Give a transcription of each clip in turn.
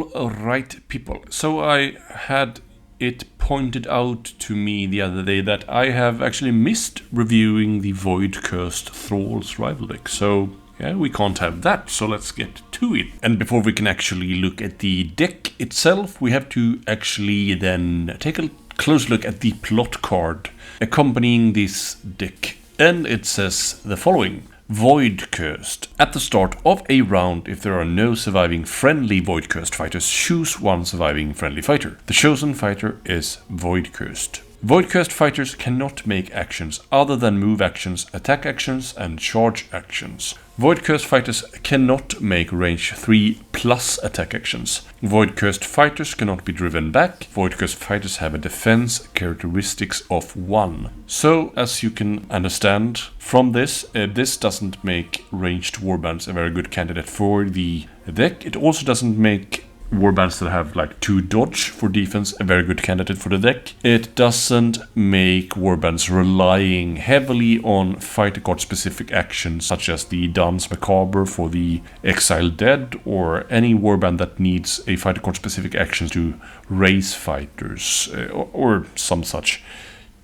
All right, people. So I had it pointed out to me the other day that I have actually missed reviewing the Voidcursed Thralls rival deck. So yeah, we can't have that, so let's get to it. And before we can actually look at the deck itself, we have to actually then take a close look at the plot card accompanying this deck. And it says the following. Voidcursed. At the start of a round, if there are no surviving friendly Voidcursed fighters, choose one surviving friendly fighter. The chosen fighter is Voidcursed. Voidcursed fighters cannot make actions other than move actions, attack actions, and charge actions. Voidcursed fighters cannot make range 3 plus attack actions. Voidcursed fighters cannot be driven back. Voidcursed fighters have a defense characteristics of 1. So, as you can understand from this, this doesn't make ranged warbands a very good candidate for the deck. It also doesn't make warbands that have like 2 dodge for defense a very good candidate for the deck. It doesn't make warbands relying heavily on fighter card specific actions such as the Dance Macabre for the Exiled Dead, or any warband that needs a fighter card specific action to raise fighters or some such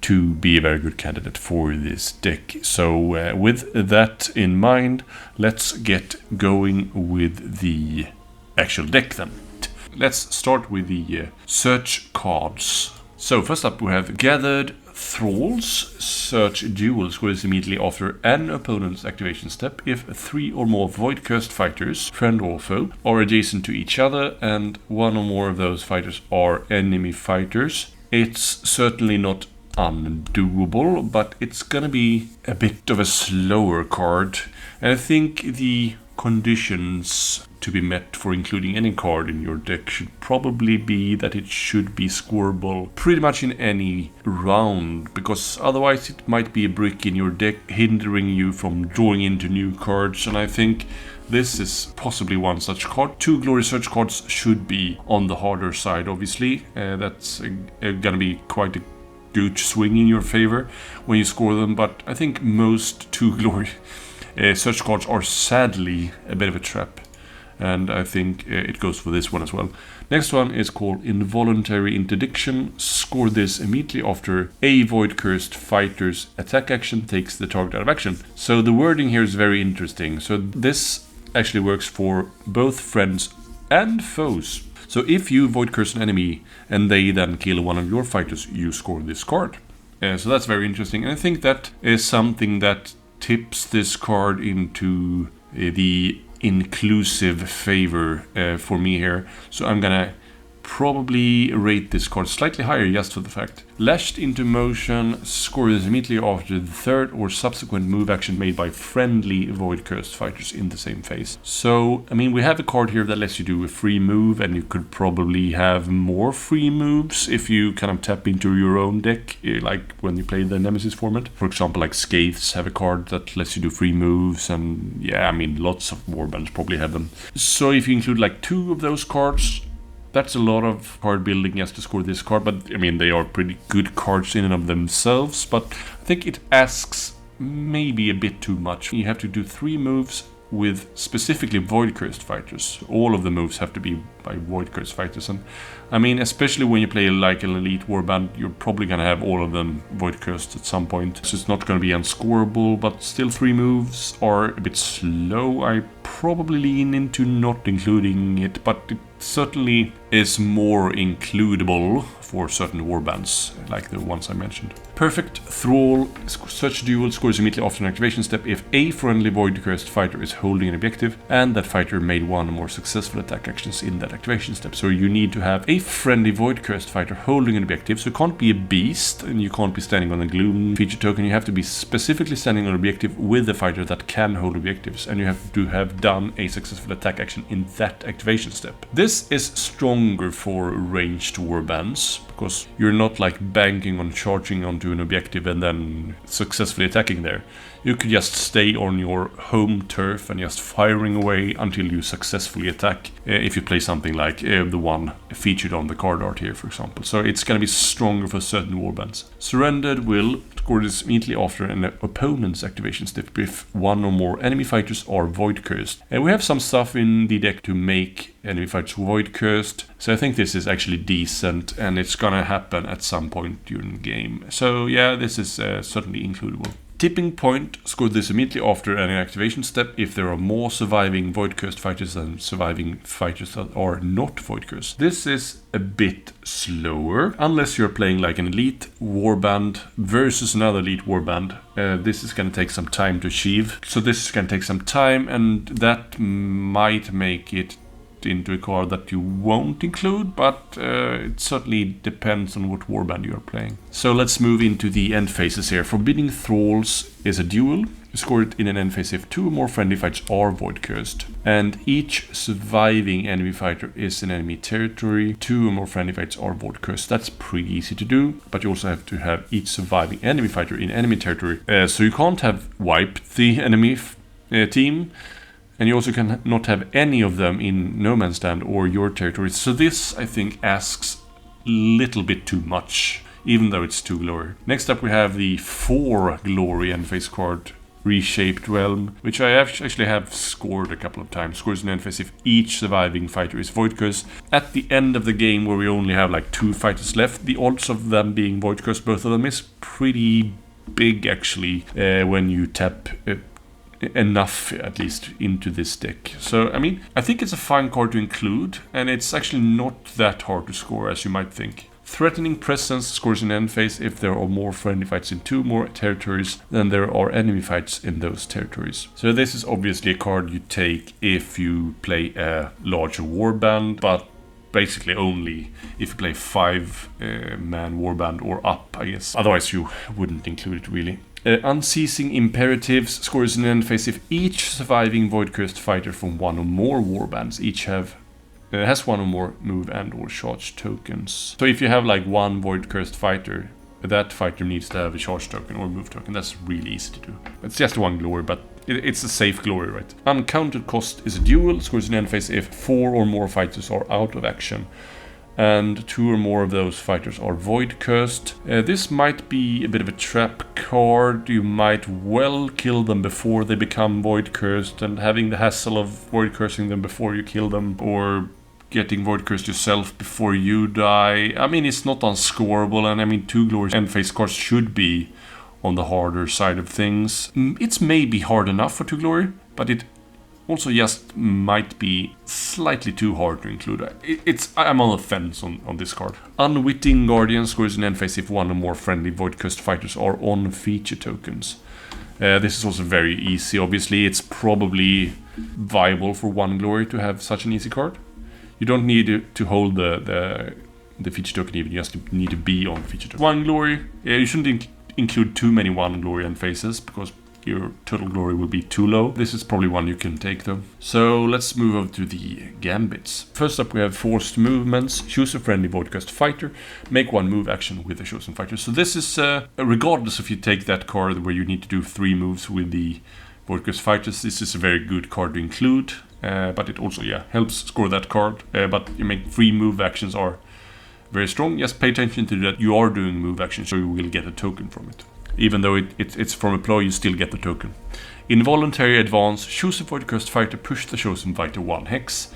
to be a very good candidate for this deck. So with that in mind, let's get going with the actual deck then. Let's start with the search cards. So first up we have Gathered Thralls. Search dual scores immediately after an opponent's activation step if 3 or more Voidcursed fighters, friend or foe, are adjacent to each other and 1 or more of those fighters are enemy fighters. It's certainly not undoable, but it's gonna be a bit of a slower card. And I think the conditions to be met for including any card in your deck should probably be that it should be scoreable pretty much in any round, because otherwise it might be a brick in your deck hindering you from drawing into new cards, and I think this is possibly one such card. 2 Glory Search cards should be on the harder side, obviously. That's gonna be quite a good swing in your favor when you score them, but I think most 2 Glory Search cards are sadly a bit of a trap. And I think it goes for this one as well. Next one is called Involuntary Interdiction. Score this immediately after a Voidcursed fighter's attack action takes the target out of action. So the wording here is very interesting. So this actually works for both friends and foes. So if you Voidcurse an enemy and they then kill one of your fighters, you score this card. So that's very interesting. And I think that is something that tips this card into the inclusive favor for me here. So I'm gonna probably rate this card slightly higher just for the fact. Lashed into motion, scores immediately after the third or subsequent move action made by friendly Voidcursed fighters in the same phase. So, I mean, we have a card here that lets you do a free move, and you could probably have more free moves if you kind of tap into your own deck, like when you play the Nemesis format. For example, like Scathes have a card that lets you do free moves, and yeah, I mean, lots of warbands probably have them. So if you include like 2 of those cards, that's a lot of card building just to score this card, but I mean, they are pretty good cards in and of themselves, but I think it asks maybe a bit too much. You have to do 3 moves with specifically Voidcursed fighters. All of the moves have to be by Voidcursed fighters, and I mean, especially when you play like an elite warband, you're probably gonna have all of them Voidcursed at some point, so it's not gonna be unscoreable, but still 3 moves are a bit slow. I probably lean into not including it, but it certainly is more includable for certain warbands, like the ones I mentioned. Perfect Thrall. Such duel scores immediately after an activation step if a friendly Voidcursed fighter is holding an objective and that fighter made 1 or more successful attack actions in that activation step. So you need to have a friendly Voidcursed fighter holding an objective, so it can't be a beast and you can't be standing on a Gloom feature token. You have to be specifically standing on an objective with a fighter that can hold objectives, and you have to have done a successful attack action in that activation step. This is stronger for ranged warbands, because you're not like banking on charging onto an objective and then successfully attacking there. You could just stay on your home turf and just firing away until you successfully attack, if you play something like the one featured on the card art here, for example. So it's going to be stronger for certain warbands. Surrendered Will Score this immediately after an opponent's activation step if one or more enemy fighters are void cursed. And we have some stuff in the deck to make enemy fighters void cursed, so I think this is actually decent, and it's gonna happen at some point during the game. So yeah, this is certainly includable. Tipping point, score this immediately after an activation step if there are more surviving void cursed fighters than surviving fighters that are not void cursed. This is a bit slower, unless you're playing like an elite warband versus another elite warband. This is going to take some time to achieve, so this is going to take some time, and that might make it into a card that you won't include, but it certainly depends on what warband you are playing. So let's move into the end phases here. Forbidding Thralls is a duel. You score it in an end phase if 2 or more friendly fights are void cursed, and each surviving enemy fighter is in enemy territory. 2 or more friendly fights are void cursed. That's pretty easy to do, but you also have to have each surviving enemy fighter in enemy territory. So you can't have wiped the enemy team, and you also can not have any of them in no man's land or your territory. So this, I think, asks a little bit too much, even though it's 2 glory. Next up we have the 4 glory end phase card, Reshaped Realm, which I actually have scored a couple of times. Scores an end phase if each surviving fighter is void cursed. At the end of the game, where we only have like 2 fighters left, the odds of them being void cursed, both of them, is pretty big actually when you tap enough at least into this deck. So I mean, I think it's a fine card to include, and it's actually not that hard to score as you might think. Threatening Presence scores in end phase if there are more friendly fights in 2 more territories than there are enemy fights in those territories. So this is obviously a card you take if you play a larger warband, but basically only if you play 5-man warband or up, I guess. Otherwise you wouldn't include it really. Unceasing Imperatives scores in end phase if each surviving void cursed fighter from 1 or more warbands has 1 or more move and or charge tokens. So if you have like 1 void cursed fighter, that fighter needs to have a charge token or move token. That's really easy to do. It's just 1 glory, but it's a safe glory, right? Uncounted Cost is a duel, scores in end phase if 4 or more fighters are out of action, and 2 or more of those fighters are void cursed. This might be a bit of a trap card. You might well kill them before they become void cursed, and having the hassle of void cursing them before you kill them, or getting void cursed yourself before you die. I mean, it's not unscorable, and I mean 2 glory end phase cards should be on the harder side of things. It's maybe hard enough for 2 glory, but it also just might be slightly too hard to include. I'm on the fence on this card. Unwitting Guardian scores an end phase if 1 or more friendly void cursed fighters are on feature tokens. This is also very easy. Obviously, it's probably viable for 1 glory to have such an easy card. You don't need to hold the feature token even, you just need to be on feature token. 1 glory, you shouldn't include too many 1 glory end phases, because your total glory will be too low. This is probably one you can take though. So let's move over to the Gambits. First up we have Forced Movements. Choose a friendly void cursed fighter. Make 1 move action with the chosen fighter. So this is, regardless if you take that card where you need to do 3 moves with the void cursed fighters, this is a very good card to include. But it also, helps score that card. But you make 3 move actions are very strong. Just pay attention to that. You are doing move actions, so you will get a token from it. Even though it's from a ploy, you still get the token. Involuntary Advance. Choose a void cursed fighter. Push the chosen fighter 1 hex.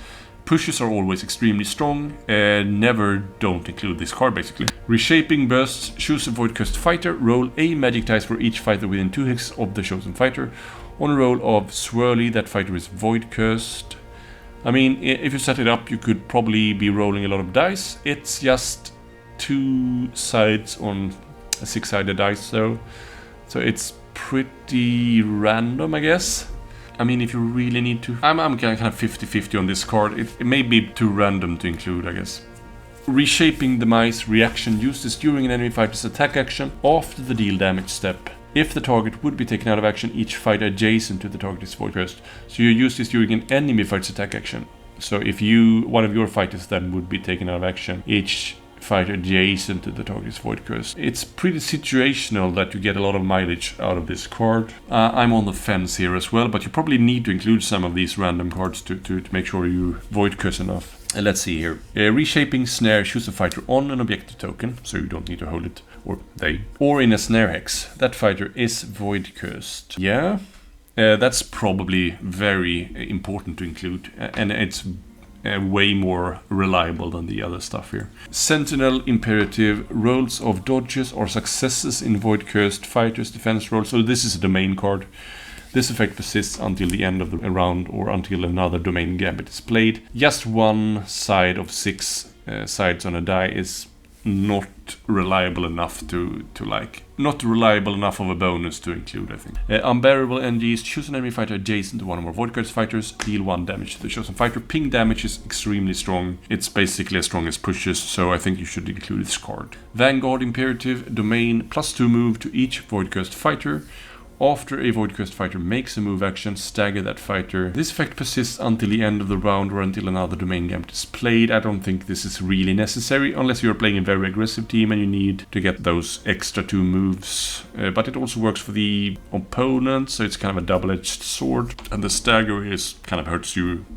Pushes are always extremely strong. Never don't include this card basically. Reshaping Bursts. Choose a void cursed fighter. Roll a magic dice for each fighter within 2 hex of the chosen fighter. On a roll of Swirly, that fighter is void cursed. I mean, if you set it up, you could probably be rolling a lot of dice. It's just 2 sides on a 6-sided dice though, so it's pretty random, I guess. I mean, if you really need to, I'm kind of 50-50 on this card. It may be too random to include, I guess. Reshaping Demise. Reaction. Use this during an enemy fighter's attack action after the deal damage step. If the target would be taken out of action, each fighter adjacent to the target is void cursed. So you use this during an enemy fighter's attack action. So if one of your fighters then would be taken out of action, each fighter adjacent to the target is void cursed. It's pretty situational that you get a lot of mileage out of this card. I'm on the fence here as well, but you probably need to include some of these random cards to make sure you void curse enough. Let's see here. Reshaping Snare. Choose a fighter on an objective token, so you don't need to hold it, or they, or in a snare hex. That fighter is void cursed. Yeah, that's probably very important to include, and it's way more reliable than the other stuff here. Sentinel Imperative, rolls of dodges or successes in void cursed fighters defense rolls. So this is a domain card. This effect persists until the end of the round or until another domain gambit is played. Just one side of 6 sides on a die is not reliable enough to like, not reliable enough of a bonus to include, I think. Unbearable NGs, choose an enemy fighter adjacent to one or more Voidcursed fighters, deal 1 damage to the chosen fighter. Ping damage is extremely strong. It's basically as strong as pushes, so I think you should include this card. Vanguard Imperative, domain, +2 move to each Voidcursed fighter. After a Voidcursed fighter makes a move action, stagger that fighter. This effect persists until the end of the round or until another domain gambit is played. I don't think this is really necessary unless you're playing a very aggressive team and you need to get those extra 2 moves. But it also works for the opponent, so it's kind of a double-edged sword. And the stagger is kind of hurts you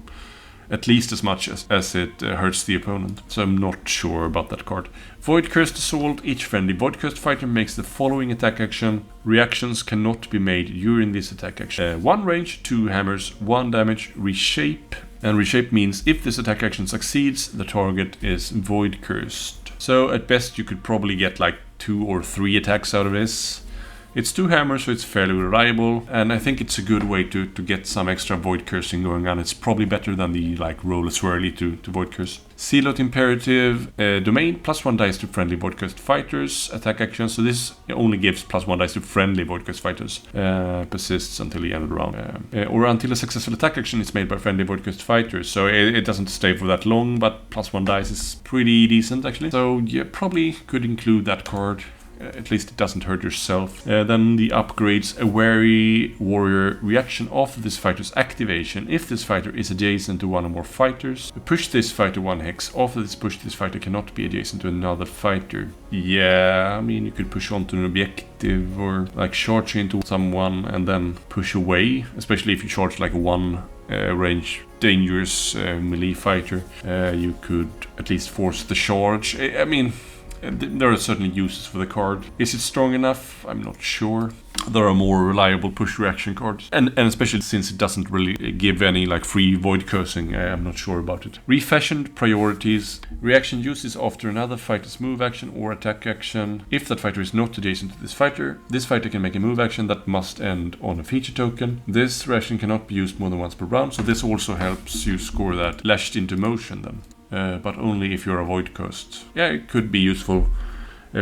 at least as much as it hurts the opponent. So I'm not sure about that card. Voidcursed Assault, each friendly Voidcursed fighter makes the following attack action. Reactions cannot be made during this attack action. 1 range, 2 hammers, 1 damage, reshape. And reshape means if this attack action succeeds, the target is Voidcursed. So at best you could probably get like 2 or 3 attacks out of this. It's 2 hammers, so it's fairly reliable, and I think it's a good way to get some extra void cursing going on. It's probably better than the like roll a swirly to void curse. Zealot Imperative, domain, +1 dice to friendly Voidcursed fighters, attack action. So this only gives +1 dice to friendly Voidcursed fighters. Persists until the end of the round. Or until a successful attack action is made by friendly Voidcursed fighters. So it doesn't stay for that long, but +1 dice is pretty decent actually. So yeah, probably could include that card. At least it doesn't hurt yourself. Then the upgrades, a wary warrior, reaction after this fighter's activation. If this fighter is adjacent to one or more fighters, push this fighter 1 hex. After this push, this fighter cannot be adjacent to another fighter. Yeah, I mean, you could push onto an objective or like charge into someone and then push away, especially if you charge like 1 range dangerous melee fighter. You could at least force the charge. I mean, there are certainly uses for the card. Is it strong enough? I'm not sure. There are more reliable push reaction cards. And especially since it doesn't really give any like free void cursing, I'm not sure about it. Refashioned priorities. Reaction uses after another fighter's move action or attack action. If that fighter is not adjacent to this fighter can make a move action that must end on a feature token. This reaction cannot be used more than once per round, so this also helps you score that lashed into motion then. But only if you're a void cursed. Yeah, it could be useful.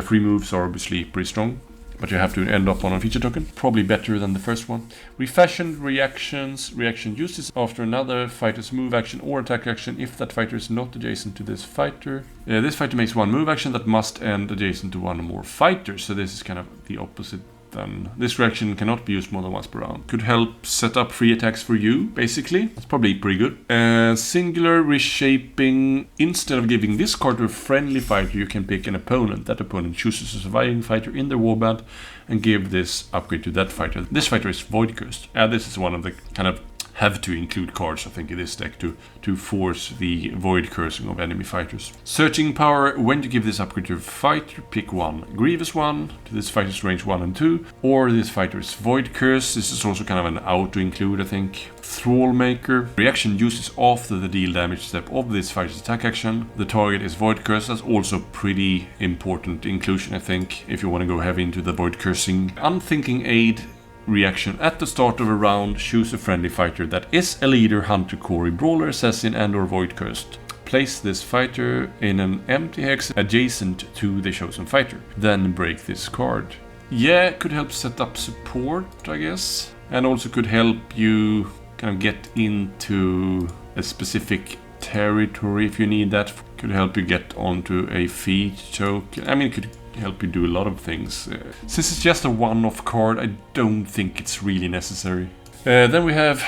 Free moves are obviously pretty strong, but you have to end up on a feature token. Probably better than the first one. Refashioned reactions. Reaction uses after another fighter's move action or attack action if that fighter is not adjacent to this fighter. This fighter makes 1 move action that must end adjacent to 1 or more fighters. So this is kind of the opposite. Then this reaction cannot be used more than once per round. Could help set up free attacks for you, basically. It's probably pretty good. Singular reshaping. Instead of giving this card to a friendly fighter, you can pick an opponent. That opponent chooses a surviving fighter in their warband and give this upgrade to that fighter. This fighter is void cursed. This is one of the kind of have to include cards, I think, in this deck to force the void cursing of enemy fighters. Searching power. When you give this upgrade to a fighter, pick 1 grievous one to this fighter's range 1 and 2, or this fighter's void curse. This is also kind of an auto include, I think. Thrall Maker. Reaction uses after the deal damage step of this fighter's attack action. The target is void curse. That's also pretty important inclusion, I think, if you want to go heavy into the void cursing. Unthinking Aid. Reaction at the start of a round, choose a friendly fighter that is a leader, hunter, Cory, brawler, assassin, and or void cursed. Place this fighter in an empty hex adjacent to the chosen fighter. Then break this card. Yeah, it could help set up support, I guess. And also could help you kind of get into a specific territory if you need that. Could help you get onto a feat token. I mean, it could help you do a lot of things. Since it's just a one-off card, I don't think it's really necessary. Then we have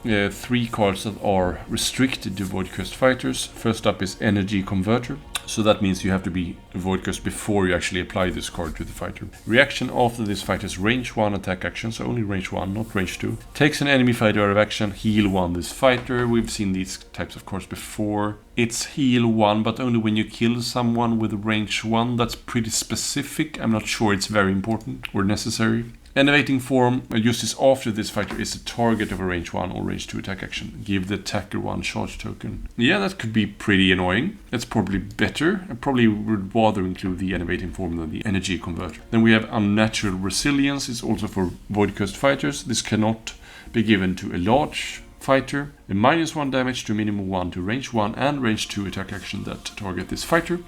3 cards that are restricted to Voidcursed fighters. First up is Energy Converter. So that means you have to be Voidcursed before you actually apply this card to the fighter. Reaction after this fighter's range 1 attack action, so only range 1, not range 2. Takes an enemy fighter out of action, heal 1 this fighter. We've seen these types of cards before. It's heal 1, but only when you kill someone with range 1. That's pretty specific. I'm not sure it's very important or necessary. Enervating form uses after this fighter is a target of a range 1 or range 2 attack action. Give the attacker 1 charge token. Yeah, that could be pretty annoying. That's probably better. I probably would rather include the enervating form than the energy converter. Then we have unnatural resilience. It's also for Voidcursed fighters. This cannot be given to a large fighter. A -1 damage to minimum 1 to range 1 and range 2 attack action that target this fighter.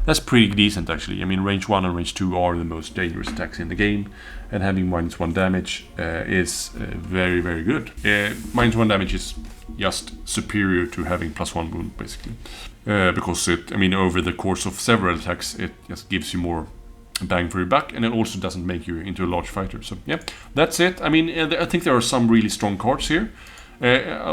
That's pretty decent actually. I mean, range 1 and range 2 are the most dangerous attacks in the game, and having -1 damage is very, very good. -1 damage is just superior to having +1 wound basically, because it, I mean, over the course of several attacks, it just gives you more bang for your buck, and it also doesn't make you into a large fighter. So yeah, that's it. I mean, I think there are some really strong cards here.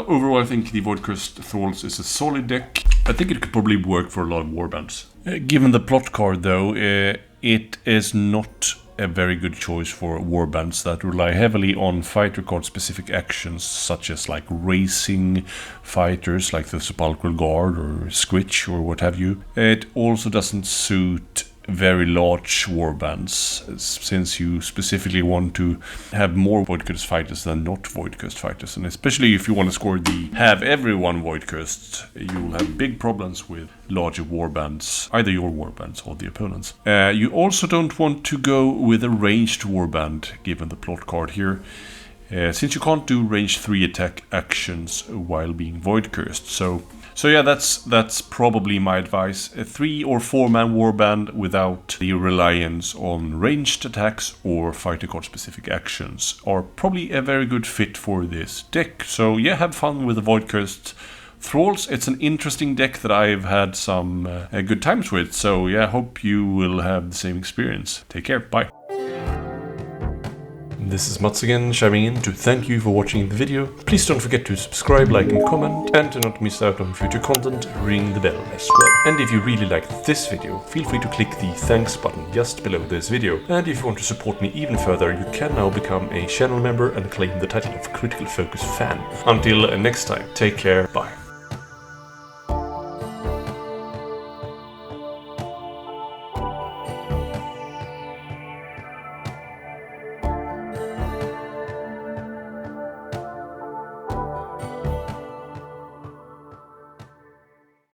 Overall, I think the Voidcursed Thralls is a solid deck. I think it could probably work for a lot of warbands. Given the plot card though, it is not a very good choice for warbands that rely heavily on fighter card specific actions, such as like racing fighters like the Sepulchral Guard or Squitch or what have you. It also doesn't suit very large warbands, since you specifically want to have more Voidcursed fighters than not Voidcursed fighters, and especially if you want to score the have everyone Voidcursed, you will have big problems with larger warbands, either your warbands or the opponents. You also don't want to go with a ranged warband, given the plot card here, since you can't do range 3 attack actions while being Voidcursed. So yeah, that's probably my advice. A 3 or 4 man warband without the reliance on ranged attacks or fighter card specific actions are probably a very good fit for this deck. So yeah, have fun with the Voidcursed Thralls. It's an interesting deck that I've had some good times with. So yeah, hope you will have the same experience. Take care, bye. This is Mats again, chiming in to thank you for watching the video. Please don't forget to subscribe, like and comment, and to not miss out on future content, ring the bell as well. And if you really liked this video, feel free to click the thanks button just below this video. And if you want to support me even further, you can now become a channel member and claim the title of Critical Focus Fan. Until next time, take care, bye.